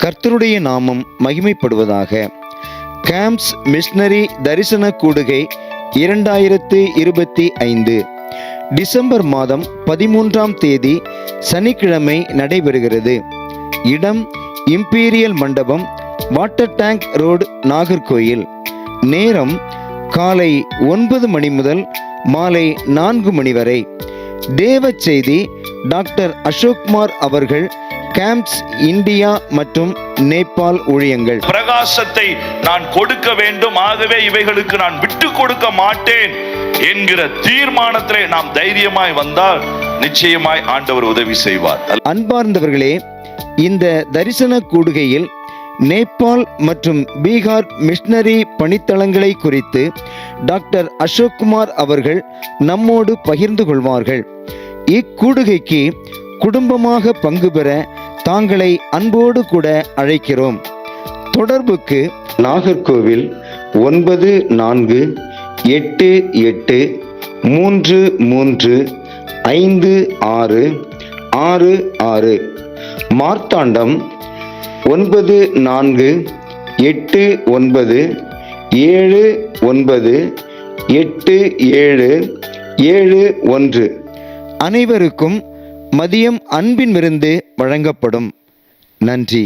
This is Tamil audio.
கர்த்தருடைய நாமம் மகிமைப்படுவதாக. கேம்ப்ஸ் மிஷனரி தரிசன கூடுகை 2025 டிசம்பர் மாதம் 13ஆம் தேதி சனிக்கிழமை நடைபெறுகிறது. இடம் இம்பீரியல் மண்டபம், வாட்டர் டேங்க் ரோடு, நாகர்கோயில். நேரம் காலை 9 மணி முதல் மாலை 4 மணி வரை. தேவ செய்தி டாக்டர் அசோக்குமார் அவர்கள், கேம்ப்ஸ் இந்தியா மற்றும் நேபாள் ஊழியங்கள். பிரகாசத்தை நான் கொடுக்க வேண்டும், ஆகவே இவைகளுக்கு நான் விட்டு கொடுக்க மாட்டேன் என்கிற தீர்மானத்திலே நாம் தைரியமாய் வந்தால் நிச்சயமாய் ஆண்டவர் உதவி செய்வார். அன்பார்ந்தவர்களே, இந்த தரிசன கூடுகையில் நேபாள் மற்றும் பீகார் மிஷனரி பணித்தளங்களை குறித்து டாக்டர் அசோக்குமார் அவர்கள் நம்மோடு பகிர்ந்து கொள்வார்கள். இக்கூடுகைக்கு குடும்பமாக பங்கு பெற தாங்களை அன்போடு கூட அழைக்கிறோம். தொடர்புக்கு நாகர்கோவில் 9488335666, மார்த்தாண்டம் 9489797771. அனைவருக்கும் மதியம் அன்பின் விருந்து வழங்கப்படும். நன்றி.